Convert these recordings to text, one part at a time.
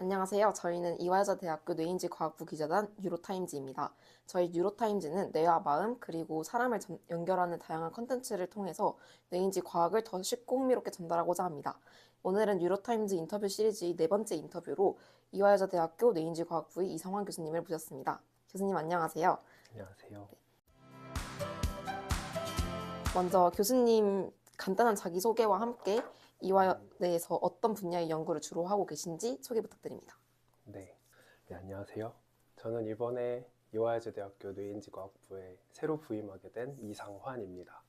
안녕하세요. 저희는 이화여자대학교 뇌인지과학부 기자단 뉴로타임즈입니다. 저희 뉴로타임즈는 뇌와 마음 그리고 사람을 연결하는 다양한 컨텐츠를 통해서 뇌인지 과학을 더 쉽고 흥미롭게 전달하고자 합니다. 오늘은 뉴로타임즈 인터뷰 시리즈의 네 번째 인터뷰로 이화여자대학교 뇌인지과학부의 이성환 교수님을 모셨습니다. 교수님 안녕하세요. 안녕하세요. 먼저 교수님 간단한 자기소개와 함께 이화여대에서 어떤 분야의 연구를 주로 하고 계신지 소개 부탁드립니다. 네, 안녕하세요. 저는 이번에 이화여자대학교 뇌인지과학부에 새로 부임하게 된 이상환입니다.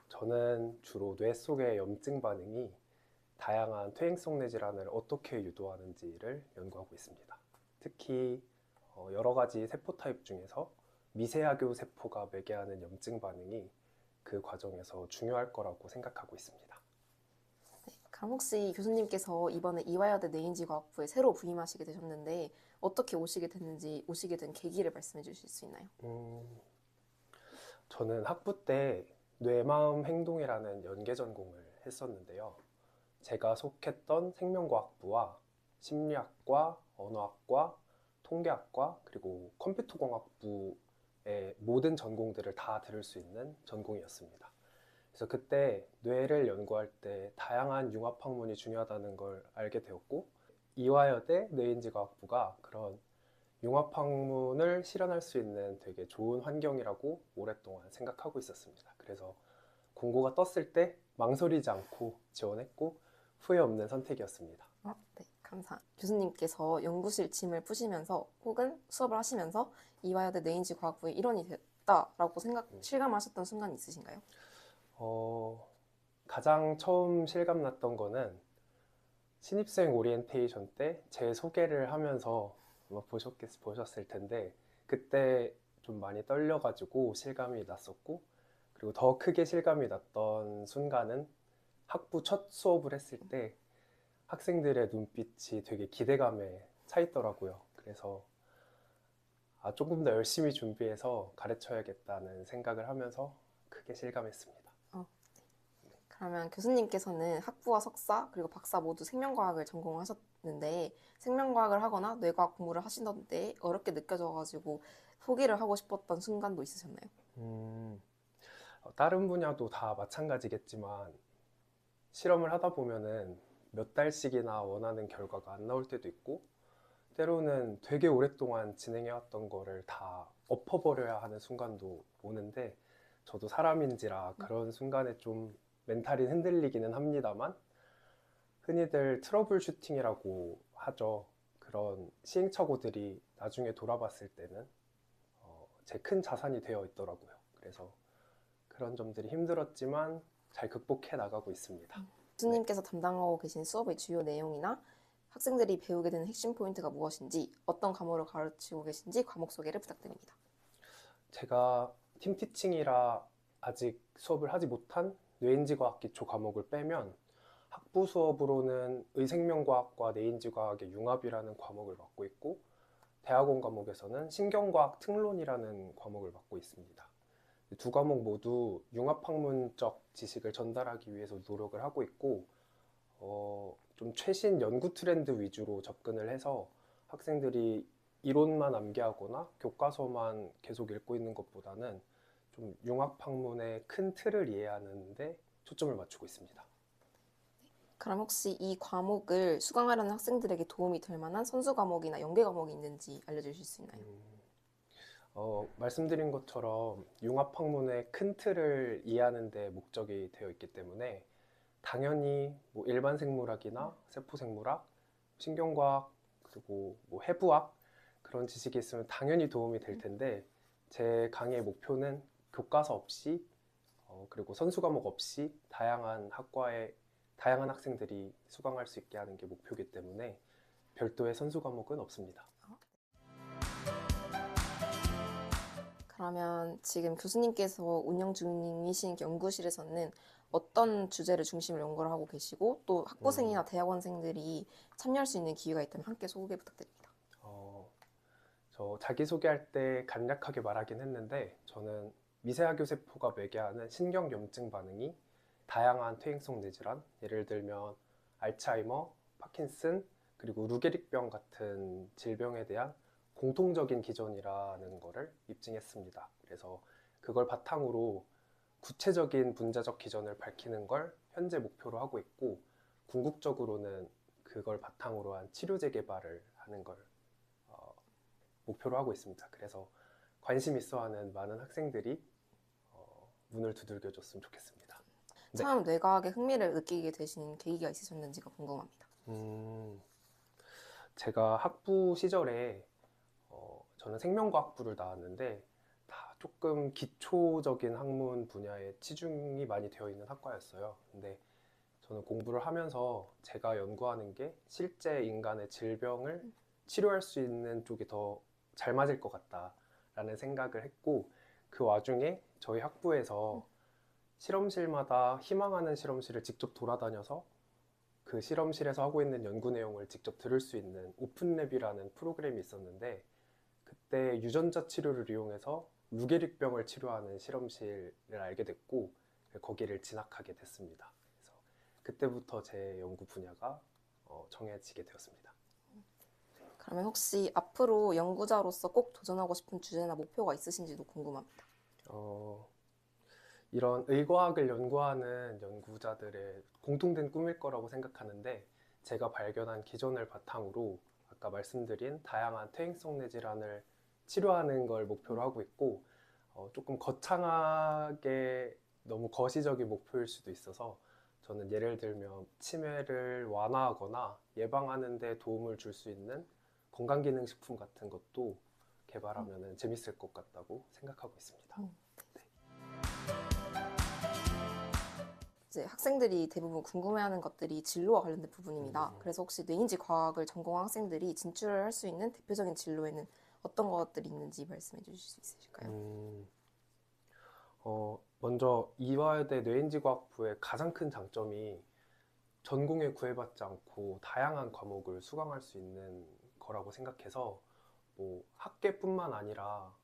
저는 주로 뇌 속의 염증 반응이 다양한 퇴행성 뇌질환을 어떻게 유도하는지를 연구하고 있습니다. 특히 여러 가지 세포 타입 중에서 미세하교 세포가 매개하는 염증 반응이 그 과정에서 중요할 거라고 생각하고 있습니다. 그럼 혹시 교수님께서 이번에 이화여대 뇌인지과학부에 새로 부임하시게 되셨는데 어떻게 오시게 됐는지 오시게 된 계기를 말씀해 주실 수 있나요? 저는 학부 때 뇌마음 행동이라는 연계 전공을 했었는데요. 제가 속했던 생명과학부와 심리학과, 언어학과, 통계학과, 그리고 컴퓨터공학부의 모든 전공들을 다 들을 수 있는 전공이었습니다. 그래서 그때 뇌를 연구할 때 다양한 융합 학문이 중요하다는 걸 알게 되었고, 이화여대 뇌인지과학부가 그런 융합 학문을 실현할 수 있는 되게 좋은 환경이라고 오랫동안 생각하고 있었습니다. 그래서 공고가 떴을 때 망설이지 않고 지원했고 후회 없는 선택이었습니다. 네, 교수님께서 연구실 짐을 푸시면서 혹은 수업을 하시면서 이화여대 뇌인지과학부의 일원이 됐다라고 실감하셨던 순간이 있으신가요? 가장 처음 실감났던 거는 신입생 오리엔테이션 때 제 소개를 하면서 아마 보셨을 텐데 그때 좀 많이 떨려가지고 실감이 났었고, 그리고 더 크게 실감이 났던 순간은 학부 첫 수업을 했을 때 학생들의 눈빛이 되게 기대감에 차 있더라고요. 그래서 조금 더 열심히 준비해서 가르쳐야겠다는 생각을 하면서 크게 실감했습니다. 그러면 교수님께서는 학부와 석사 그리고 박사 모두 생명과학을 전공하셨는데 생명과학을 하거나 뇌과학 공부를 하시던데 어렵게 느껴져가지고 포기를 하고 싶었던 순간도 있으셨나요? 다른 분야도 다 마찬가지겠지만 실험을 하다 보면은 몇 달씩이나 원하는 결과가 안 나올 때도 있고, 때로는 되게 오랫동안 진행해왔던 거를 다 엎어버려야 하는 순간도 오는데, 저도 사람인지라 그런 순간에 좀 멘탈이 흔들리기는 합니다만, 흔히들 트러블 슈팅이라고 하죠. 그런 시행착오들이 나중에 돌아봤을 때는 제 큰 자산이 되어 있더라고요. 그래서 그런 점들이 힘들었지만 잘 극복해 나가고 있습니다. 네. 교수님께서 담당하고 계신 수업의 주요 내용이나 학생들이 배우게 되는 핵심 포인트가 무엇인지, 어떤 과목을 가르치고 계신지 과목 소개를 부탁드립니다. 제가 팀티칭이라 아직 수업을 하지 못한 뇌인지과학 기초 과목을 빼면 학부 수업으로는 의생명과학과 뇌인지과학의 융합이라는 과목을 맡고 있고, 대학원 과목에서는 신경과학 특론이라는 과목을 맡고 있습니다. 두 과목 모두 융합학문적 지식을 전달하기 위해서 노력을 하고 있고, 좀 최신 연구 트렌드 위주로 접근을 해서 학생들이 이론만 암기하거나 교과서만 계속 읽고 있는 것보다는 좀 융합학문의 큰 틀을 이해하는데 초점을 맞추고 있습니다. 그럼 혹시 이 과목을 수강하려는 학생들에게 도움이 될 만한 선수 과목이나 연계 과목이 있는지 알려주실 수 있나요? 말씀드린 것처럼 융합학문의 큰 틀을 이해하는 데 목적이 되어 있기 때문에 당연히 뭐 일반 생물학이나 세포생물학, 신경과학, 그리고 뭐 해부학 그런 지식이 있으면 당연히 도움이 될 텐데, 제 강의의 목표는 교과서 없이 그리고 선수 과목 없이 다양한 학과의 다양한 학생들이 수강할 수 있게 하는 게 목표이기 때문에 별도의 선수 과목은 없습니다. 그러면 지금 교수님께서 운영 중이신 연구실에서는 어떤 주제를 중심으로 연구를 하고 계시고 또 학부생이나 대학원생들이 참여할 수 있는 기회가 있다면 함께 소개 부탁드립니다. 저 자기소개할 때 간략하게 말하긴 했는데, 저는 미세하교 세포가 매개하는 신경염증 반응이 다양한 퇴행성 뇌질환, 예를 들면 알츠하이머, 파킨슨, 그리고 루게릭병 같은 질병에 대한 공통적인 기전이라는 거를 입증했습니다. 그래서 그걸 바탕으로 구체적인 분자적 기전을 밝히는 걸 현재 목표로 하고 있고, 궁극적으로는 그걸 바탕으로 한 치료제 개발을 하는 걸 목표로 하고 있습니다. 그래서 관심 있어 하는 많은 학생들이 문을 두들겨 줬으면 좋겠습니다. 네. 처음 뇌과학에 흥미를 느끼게 되신 계기가 있으셨는지가 궁금합니다. 제가 학부 시절에 저는 생명과학부를 나왔는데 다 조금 기초적인 학문 분야에 치중이 많이 되어 있는 학과였어요. 근데 저는 공부를 하면서 제가 연구하는 게 실제 인간의 질병을 치료할 수 있는 쪽이 더 잘 맞을 것 같다라는 생각을 했고, 그 와중에 저희 학부에서 실험실마다 희망하는 실험실을 직접 돌아다녀서 그 실험실에서 하고 있는 연구 내용을 직접 들을 수 있는 오픈랩이라는 프로그램이 있었는데, 그때 유전자 치료를 이용해서 루게릭병을 치료하는 실험실을 알게 됐고 거기를 진학하게 됐습니다. 그래서 그때부터 제 연구 분야가 정해지게 되었습니다. 그러면 혹시 앞으로 연구자로서 꼭 도전하고 싶은 주제나 목표가 있으신지도 궁금합니다. 이런 의과학을 연구하는 연구자들의 공통된 꿈일 거라고 생각하는데, 제가 발견한 기전을 바탕으로 아까 말씀드린 다양한 퇴행성 뇌질환을 치료하는 걸 목표로 하고 있고, 조금 거창하게 너무 거시적인 목표일 수도 있어서 저는 예를 들면 치매를 완화하거나 예방하는 데 도움을 줄 수 있는 건강기능식품 같은 것도 개발하면 재밌을 것 같다고 생각하고 있습니다. 이제 학생들이 대부분 궁금해하는 것들이 진로와 관련된 부분입니다. 그래서 혹시 뇌인지 과학을 전공한 학생들이 진출을 할 수 있는 대표적인 진로에는 어떤 것들이 있는지 말씀해 주실 수 있으실까요? 먼저 이화여대 뇌인지과학부의 가장 큰 장점이 전공에 구애받지 않고 다양한 과목을 수강할 수 있는 거라고 생각해서, 뭐 학계뿐만 아니라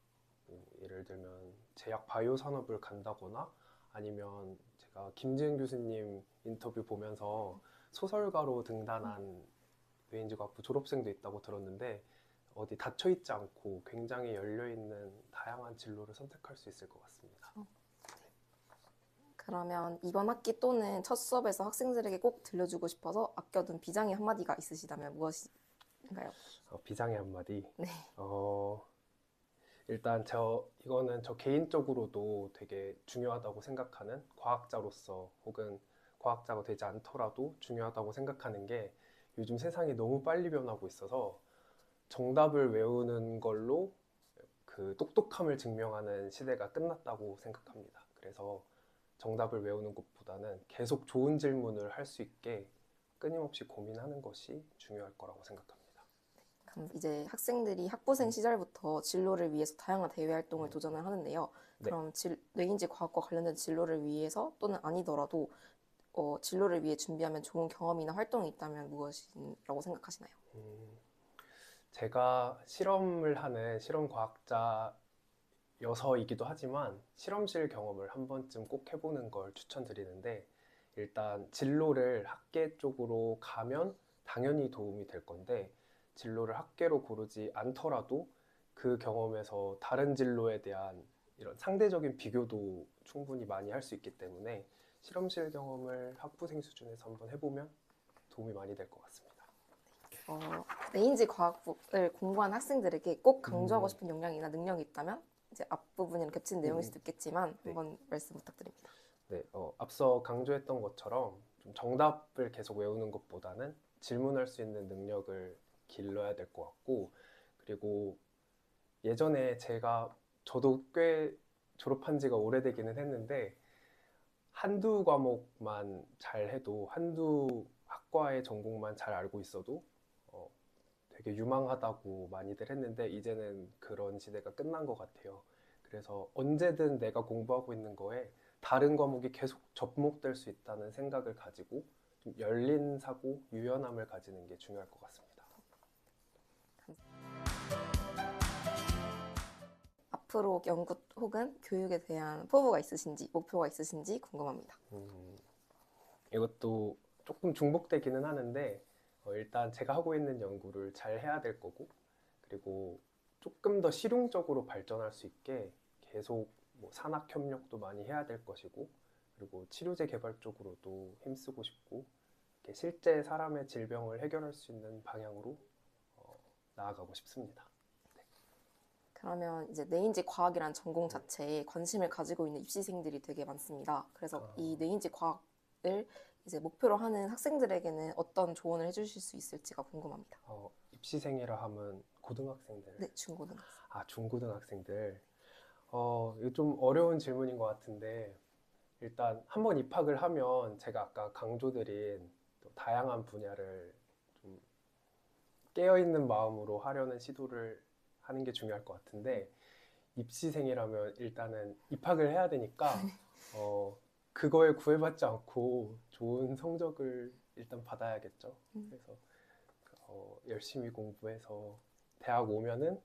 예를 들면 제약 바이오 산업을 간다거나, 아니면 제가 김지은 교수님 인터뷰 보면서 소설가로 등단한 뇌인지과학부 졸업생도 있다고 들었는데, 어디 닫혀 있지 않고 굉장히 열려 있는 다양한 진로를 선택할 수 있을 것 같습니다. 그러면 이번 학기 또는 첫 수업에서 학생들에게 꼭 들려주고 싶어서 아껴둔 비장의 한마디가 있으시다면 무엇인가요? 비장의 한마디. 네. 일단 이거는 저 개인적으로도 되게 중요하다고 생각하는, 과학자로서 혹은 과학자가 되지 않더라도 중요하다고 생각하는 게, 요즘 세상이 너무 빨리 변하고 있어서 정답을 외우는 걸로 그 똑똑함을 증명하는 시대가 끝났다고 생각합니다. 그래서 정답을 외우는 것보다는 계속 좋은 질문을 할 수 있게 끊임없이 고민하는 것이 중요할 거라고 생각합니다. 그럼 이제 학생들이 학부생 시절부터 진로를 위해서 다양한 대외 활동을 도전을 하는데요. 네. 그럼 뇌인지 과학과 관련된 진로를 위해서 또는 아니더라도 진로를 위해 준비하면 좋은 경험이나 활동이 있다면 무엇이라고 생각하시나요? 제가 실험을 하는 실험과학자여서이기도 하지만 실험실 경험을 한 번쯤 꼭 해보는 걸 추천드리는데, 일단 진로를 학계 쪽으로 가면 당연히 도움이 될 건데, 진로를 학계로 고르지 않더라도 그 경험에서 다른 진로에 대한 이런 상대적인 비교도 충분히 많이 할 수 있기 때문에 실험실 경험을 학부생 수준에서 한번 해보면 도움이 많이 될 것 같습니다. 뇌인지 과학을 공부한 학생들에게 꼭 강조하고 싶은 역량이나 능력이 있다면 이제 앞부분이랑 겹치는 내용일 수도 있겠지만 네. 한번 말씀 부탁드립니다. 네, 앞서 강조했던 것처럼 좀 정답을 계속 외우는 것보다는 질문할 수 있는 능력을 길러야 될 것 같고, 그리고 예전에 저도 꽤 졸업한 지가 오래되기는 했는데, 한두 과목만 잘 해도, 한두 학과의 전공만 잘 알고 있어도 되게 유망하다고 많이들 했는데, 이제는 그런 시대가 끝난 것 같아요. 그래서 언제든 내가 공부하고 있는 거에 다른 과목이 계속 접목될 수 있다는 생각을 가지고 좀 열린 사고, 유연함을 가지는 게 중요할 것 같습니다. 앞으로 연구 혹은 교육에 대한 포부가 있으신지, 목표가 있으신지 궁금합니다. 이것도 조금 중복되기는 하는데, 일단 제가 하고 있는 연구를 잘 해야 될 거고, 그리고 조금 더 실용적으로 발전할 수 있게 계속 뭐 산학 협력도 많이 해야 될 것이고, 그리고 치료제 개발 쪽으로도 힘쓰고 싶고, 이렇게 실제 사람의 질병을 해결할 수 있는 방향으로 나아가고 싶습니다. 그러면 이제 뇌인지 과학이란 전공 자체에 관심을 가지고 있는 입시생들이 되게 많습니다. 그래서 이 뇌인지 과학을 이제 목표로 하는 학생들에게는 어떤 조언을 해주실 수 있을지가 궁금합니다. 입시생이라 하면 고등학생들? 네, 중고등학생. 중고등학생들. 이거 좀 어려운 질문인 것 같은데, 일단 한번 입학을 하면 제가 아까 강조드린 또 다양한 분야를 좀 깨어있는 마음으로 하려는 시도를 하는 게 중요할 것 같은데, 입시생이라면 일단은 입학을 해야 되니까 그거에 구애받지 않고 좋은 성적을 일단 받아야겠죠. 그래서 열심히 공부해서 대학 오면은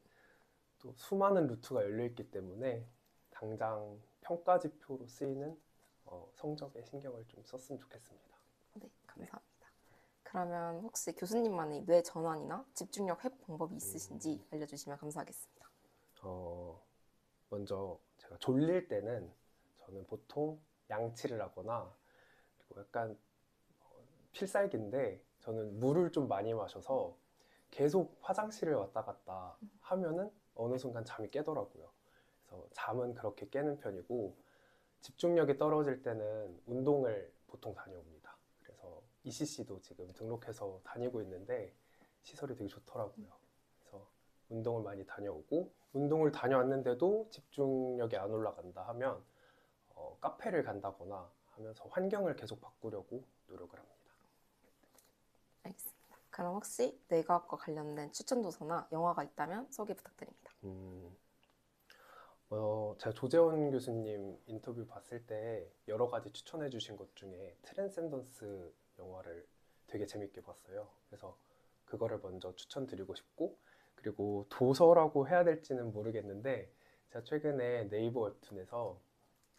또 수많은 루트가 열려 있기 때문에 당장 평가지표로 쓰이는 성적에 신경을 좀 썼으면 좋겠습니다. 네, 감사합니다. 그러면 혹시 교수님만의 뇌 전환이나 집중력 회복 방법이 있으신지 알려주시면 감사하겠습니다. 먼저 제가 졸릴 때는 저는 보통 양치를 하거나, 그리고 약간 필살기인데 저는 물을 좀 많이 마셔서 계속 화장실을 왔다 갔다 하면은 어느 순간 잠이 깨더라고요. 그래서 잠은 그렇게 깨는 편이고, 집중력이 떨어질 때는 운동을 보통 다녀옵니다. 그래서 ECC도 지금 등록해서 다니고 있는데 시설이 되게 좋더라고요. 그래서 운동을 많이 다녀오고, 운동을 다녀왔는데도 집중력이 안 올라간다 하면 카페를 간다거나 하면서 환경을 계속 바꾸려고 노력을 합니다. 알겠습니다. 그럼 혹시 뇌과학과 관련된 추천 도서나 영화가 있다면 소개 부탁드립니다. 제가 조재원 교수님 인터뷰 봤을 때 여러 가지 추천해 주신 것 중에 트랜센던스 영화를 되게 재밌게 봤어요. 그래서 그거를 먼저 추천드리고 싶고, 그리고 도서라고 해야 될지는 모르겠는데 제가 최근에 네이버 웹툰에서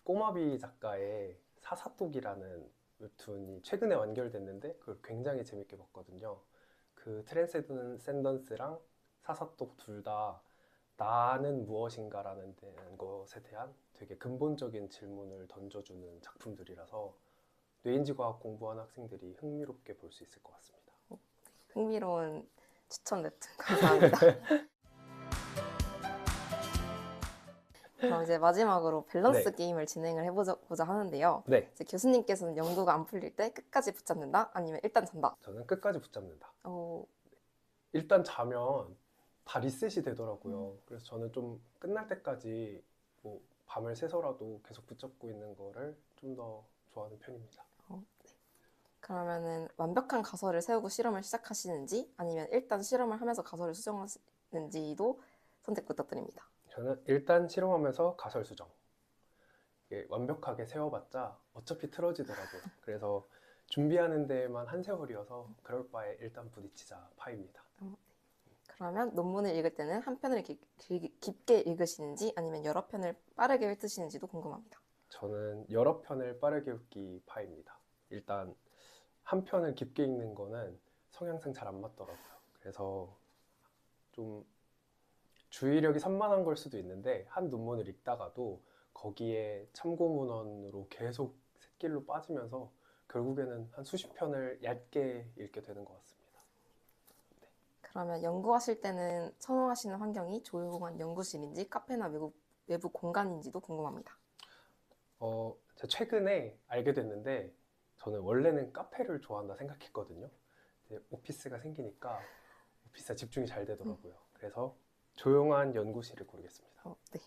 꼬마비 작가의 사사독이라는 웹툰이 최근에 완결됐는데 그걸 굉장히 재밌게 봤거든요. 그 트랜센던스랑 사사독 둘 다 나는 무엇인가라는 것에 대한 되게 근본적인 질문을 던져주는 작품들이라서 뇌인지과학 공부하는 학생들이 흥미롭게 볼 수 있을 것 같습니다. 흥미로운 추천 웹툰 감사합니다. 그럼 이제 마지막으로 밸런스 네. 게임을 진행을 해보자 하는데요. 네, 이제 교수님께서는 연구가 안 풀릴 때 끝까지 붙잡는다? 아니면 일단 잔다? 저는 끝까지 붙잡는다. 어, 일단 자면 다 리셋이 되더라고요. 그래서 저는 좀 끝날 때까지 뭐 밤을 새서라도 계속 붙잡고 있는 거를 좀 더 좋아하는 편입니다. 네. 그러면은 완벽한 가설을 세우고 실험을 시작하시는지 아니면 일단 실험을 하면서 가설을 수정하시는지도 선택 부탁드립니다. 저는 일단 실험하면서 가설 수정. 이게 완벽하게 세워봤자 어차피 틀어지더라고요. 그래서 준비하는 데에만 한 세월이어서 그럴 바에 일단 부딪히자 파입니다. 그러면 논문을 읽을 때는 한 편을 깊게 읽으시는지 아니면 여러 편을 빠르게 훑으시는지도 궁금합니다. 저는 여러 편을 빠르게 읽기 파입니다. 일단 한 편을 깊게 읽는 거는 성향상 잘 안 맞더라고요. 그래서 좀 주의력이 산만한 걸 수도 있는데 한 논문을 읽다가도 거기에 참고 문헌으로 계속 샛길로 빠지면서 결국에는 한 수십 편을 얇게 읽게 되는 것 같습니다. 그러면 연구하실 때는 선호하시는 환경이 조용한 연구실인지 카페나 외부 공간인지도 궁금합니다. 제가 최근에 알게 됐는데 저는 원래는 카페를 좋아한다 생각했거든요. 이제 오피스가 생기니까 오피스가 집중이 잘 되더라고요. 그래서 조용한 연구실을 고르겠습니다. 네.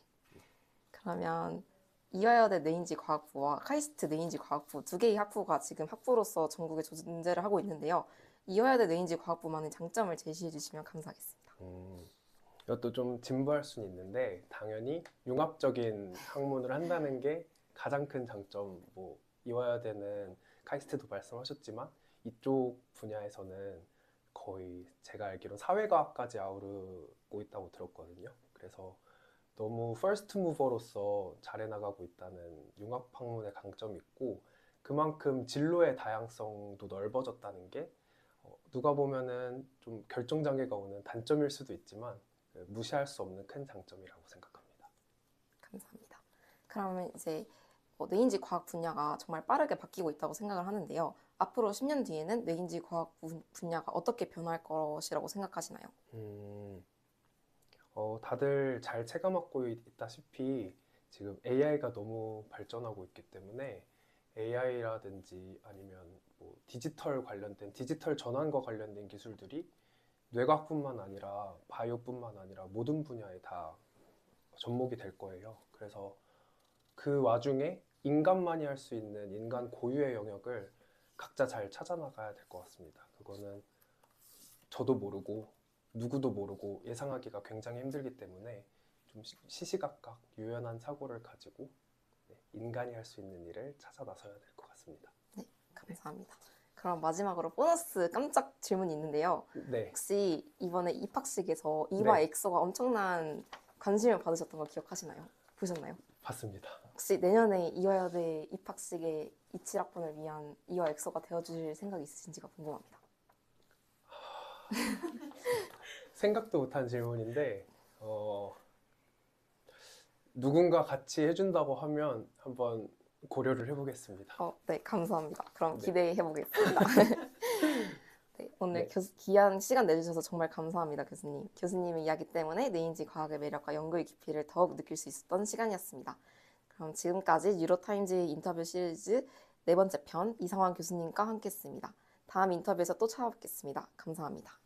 그러면 이화여대 뇌인지과학부와 카이스트 뇌인지과학부 두 개의 학부가 지금 학부로서 전국에 존재를 하고 있는데요. 이화여대 뇌인지과학부만의 장점을 제시해 주시면 감사하겠습니다. 이것도 좀 진부할 수는 있는데 당연히 융합적인 학문을 한다는 게 가장 큰 장점. 뭐 이화여대는 카이스트도 말씀하셨지만 이쪽 분야에서는 거의 제가 알기로 사회과학까지 아우르고 있다고 들었거든요. 그래서 너무 퍼스트 무버로서 잘 해나가고 있다는 융합 학문의 강점이 있고, 그만큼 진로의 다양성도 넓어졌다는 게 누가 보면은 좀 결정장애가 오는 단점일 수도 있지만 무시할 수 없는 큰 장점이라고 생각합니다. 감사합니다. 그러면 이제 뇌인지 과학 분야가 정말 빠르게 바뀌고 있다고 생각을 하는데요. 앞으로 10년 뒤에는 뇌인지 과학 분야가 어떻게 변할 것이라고 생각하시나요? 다들 잘 체감하고 있다시피 지금 AI가 너무 발전하고 있기 때문에 AI라든지 아니면 뭐 디지털 전환과 관련된 기술들이 뇌과학뿐만 아니라 바이오뿐만 아니라 모든 분야에 다 접목이 될 거예요. 그래서 그 와중에 인간만이 할 수 있는 인간 고유의 영역을 각자 잘 찾아 나가야 될 것 같습니다. 그거는 저도 모르고 누구도 모르고 예상하기가 굉장히 힘들기 때문에 좀 시시각각 유연한 사고를 가지고 인간이 할 수 있는 일을 찾아 나서야 될 것 같습니다. 네, 감사합니다. 그럼 마지막으로 보너스 깜짝 질문이 있는데요. 네, 혹시 이번에 입학식에서 이화 네, 엑소가 엄청난 관심을 받으셨던 거 기억하시나요? 보셨나요? 봤습니다. 혹시 내년에 이화여대 입학식에 27학번을 위한 이화 엑소가 되어주실 생각이 있으신지가 궁금합니다. 생각도 못한 질문인데 누군가 같이 해준다고 하면 한번 고려를 해보겠습니다. 네, 감사합니다. 그럼 네. 기대해 보겠습니다. 네, 오늘 네. 귀한 시간 내주셔서 정말 감사합니다, 교수님. 교수님의 이야기 때문에 뇌인지 과학의 매력과 연구의 깊이를 더욱 느낄 수 있었던 시간이었습니다. 그럼 지금까지 뉴로타임즈 인터뷰 시리즈 4번째 편 이상환 교수님과 함께했습니다. 다음 인터뷰에서 또 찾아뵙겠습니다. 감사합니다.